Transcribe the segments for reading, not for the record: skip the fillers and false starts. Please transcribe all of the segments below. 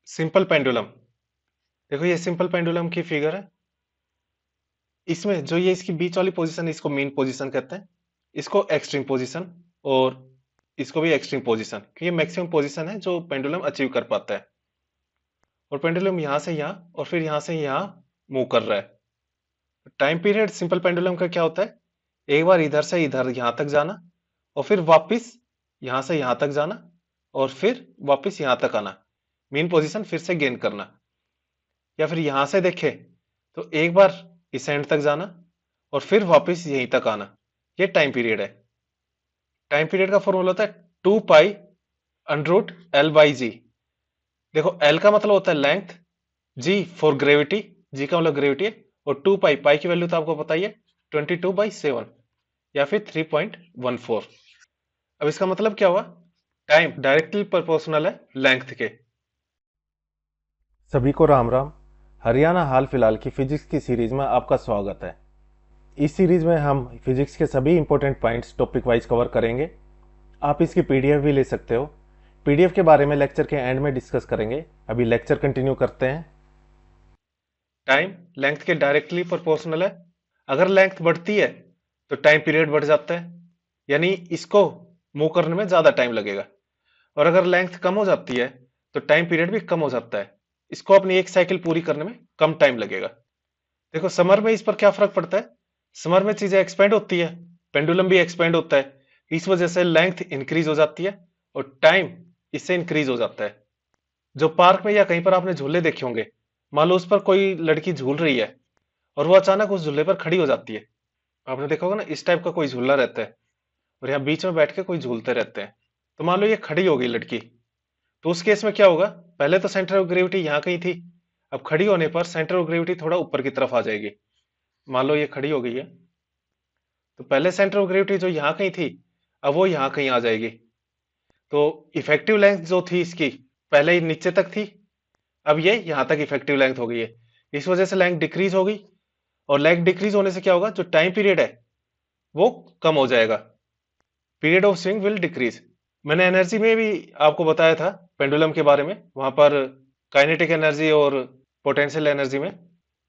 Simple pendulum. देखो ये simple pendulum की फिगर है। इसमें जो ये इसकी बीच वाली पोजीशन, इसको मीन पोजीशन कहते हैं, इसको एक्सट्रीम पोजीशन, और इसको भी एक्सट्रीम पोजीशन। ये मैक्सिमम पोजीशन है जो पेंडुलम अचीव कर पाता है। और पेंडुलम यहां से यहां और फिर यहां से यहां मूव कर रहा है। टाइम पीरियड सिंपल पेंडुलम का क्या होता है? एक बार इधर से इधर यहां तक जाना, और फिर वापस यहां से यहां तक जाना, और फिर वापस यहां तक आना, मीन पोजीशन फिर से गेन करना। या फिर यहां से देखे तो एक बार इस एंड तक जाना और फिर वापस यहीं तक आना। ये टाइम पीरियड है। टाइम पीरियड का फॉर्मूला होता है 2 पाई √L/G। देखो L का मतलब होता है length, G for gravity, G का मतलब ग्रेविटी है, और 2 पाई, पाई की वैल्यू तो आपको पता ही है, 22/7 या फिर 3.14। अब इसका मतलब क्या हुआ? टाइम डायरेक्टली प्रोपोर्शनल है लेंथ के। सभी को राम राम। हरियाणा हाल फिलहाल की फिजिक्स की सीरीज में आपका स्वागत है। इस सीरीज में हम फिजिक्स के सभी important points topic wise cover करेंगे। आप इसकी पीडीएफ भी ले सकते हो। पीडीएफ के बारे में लेक्चर के एंड में डिस्कस करेंगे। अभी लेक्चर कंटिन्यू करते हैं। टाइम लेंथ के डायरेक्टली प्रोपोर्शनल है। अगर लेंथ बढ़ती है तो टाइम पीरियड बढ़ जाता है, यानी इसको मूव करने में ज्यादा टाइम लगेगा। और अगर लेंथ कम हो जाती है तो टाइम पीरियड भी कम हो जाता है, इसको अपनी एक साइकिल पूरी करने में कम टाइम लगेगा। देखो समर में इस पर क्या फर्क पड़ता है? समर में चीजें एक्सपेंड होती है, पेंडुलम भी एक्सपेंड होता है, इस वजह से लेंथ इंक्रीज हो जाती है और टाइम इससे इंक्रीज हो जाता है। जो पार्क में या कहीं पर आपने झूले देखे होंगे, मान लो उस पर कोई लड़की झूल रही है और वो अचानक उस झूले पर खड़ी हो जाती है। आपने देखा होगा ना, इस टाइप का कोई झूला रहता है और यहाँ बीच में बैठ के कोई झूलते रहते हैं। तो मान लो ये खड़ी हो गई लड़की, तो उस केस में क्या होगा? पहले तो सेंटर ऑफ ग्रेविटी यहाँ कहीं थी, अब खड़ी होने पर सेंटर ऑफ ग्रेविटी थोड़ा ऊपर की तरफ आ जाएगी। मान लो ये खड़ी हो गई है, तो पहले सेंटर ऑफ ग्रेविटी जो यहाँ कहीं थी, अब वो यहाँ कहीं आ जाएगी। तो इफेक्टिव लेंथ जो थी इसकी, पहले ही नीचे तक थी, अब ये यहां तक इफेक्टिव लेंथ हो गई है। इस वजह से लेंथ डिक्रीज हो गई, और लेंथ डिक्रीज होने से क्या होगा? जो टाइम पीरियड है वो कम हो जाएगा। Period of swing will decrease. मैंने एनर्जी में भी आपको बताया था पेंडुलम के बारे में, वहां पर काइनेटिक एनर्जी और पोटेंशियल एनर्जी में।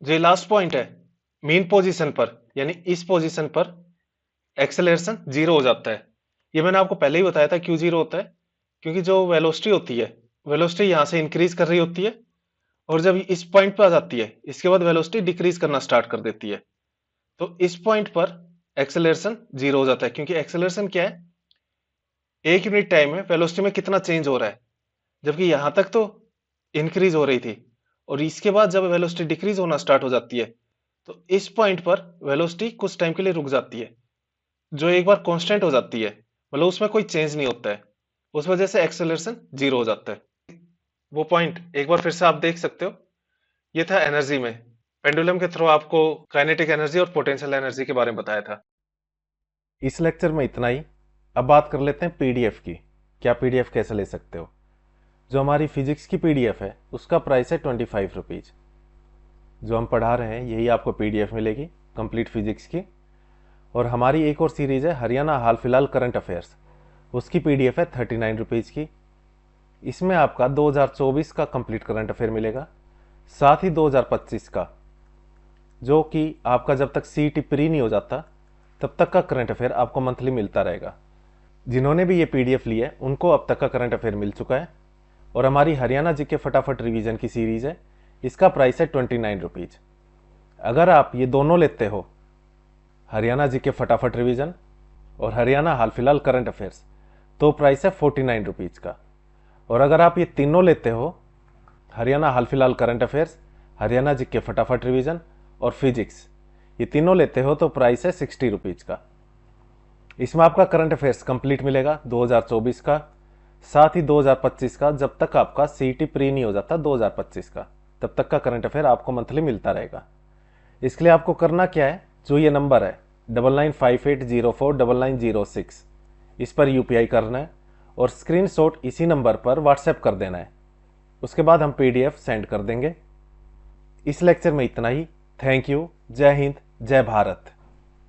जो ये लास्ट पॉइंट है, मीन पोजीशन पर यानी इस पोजीशन पर एक्सेलरेशन जीरो हो जाता है। ये मैंने आपको पहले ही बताया था क्यों जीरो होता है। क्योंकि जो वेलोसिटी होती है, वेलोसिटी यहां से इंक्रीज कर रही होती है, और जब इस पॉइंट पर आ जाती है इसके बाद वेलोसिटी डिक्रीज करना स्टार्ट कर देती है। तो इस पॉइंट पर एक्सेलरेशन जीरो हो जाता है, क्योंकि एक्सेलरेशन क्या है? एक यूनिट टाइम में वेलोसिटी में कितना चेंज हो रहा है, जबकि यहां तक तो इंक्रीज हो रही थी, और इसके बाद जब वेलोसिटी डिक्रीज होना स्टार्ट हो जाती है तो इस पॉइंट पर वेलोसिटी कुछ टाइम के लिए रुक जाती है, जो एक बार कांस्टेंट हो जाती है, मतलब उसमें कोई चेंज नहीं होता है। उस वजह से एक्सेलरेशन जीरो हो जाता है। वो पॉइंट एक बार फिर से आप देख सकते हो। ये था एनर्जी में। पेंडुलम के थ्रू आपको काइनेटिक एनर्जी और पोटेंशियल एनर्जी के बारे में बताया था। इस लेक्चर में इतना ही। अब बात कर लेते हैं पीडीएफ की। क्या पीडीएफ कैसे ले सकते हो? जो हमारी फिजिक्स की पीडीएफ है उसका प्राइस है 25 रुपीज़। जो हम पढ़ा रहे हैं यही आपको पीडीएफ मिलेगी कंप्लीट फिजिक्स की। और हमारी एक और सीरीज है हरियाणा हाल फिलहाल करंट अफेयर्स, उसकी पीडीएफ है 39 रुपीज़ की। इसमें आपका 2024 का कंप्लीट करंट अफेयर मिलेगा, साथ ही 2025 का, जो कि आपका जब तक सीईटी प्री नहीं हो जाता तब तक का करंट अफेयर आपको मंथली मिलता रहेगा। जिन्होंने भी ये पीडीएफ ली है उनको अब तक का करंट अफेयर मिल चुका है। और हमारी हरियाणा जी के फटाफट रिवीजन की सीरीज है, इसका प्राइस है 29 रुपीज़। अगर आप ये दोनों लेते हो, हरियाणा जी के फटाफट रिवीजन और हरियाणा हाल फिलहाल करंट अफेयर्स, तो प्राइस है 49 रुपीज़ का। और अगर आप ये तीनों लेते हो, हरियाणा हाल फिलहाल करंट अफेयर्स, हरियाणा जी के फटाफट रिवीजन और फिजिक्स, ये तीनों लेते हो तो प्राइस है 60 रुपीज़ का। इसमें आपका करंट अफेयर्स कंप्लीट मिलेगा 2024 का, साथ ही 2025 का, जब तक आपका सीईटी प्री नहीं हो जाता 2025 का, तब तक का करंट अफेयर आपको मंथली मिलता रहेगा। इसके लिए आपको करना क्या है, जो ये नंबर है 9958049906, इस पर यूपीआई करना है और स्क्रीनशॉट इसी नंबर पर व्हाट्सएप कर देना है। उसके बाद हम पीडीएफ सेंड कर देंगे। इस लेक्चर में इतना ही। Thank you. जय हिंद, जय भारत।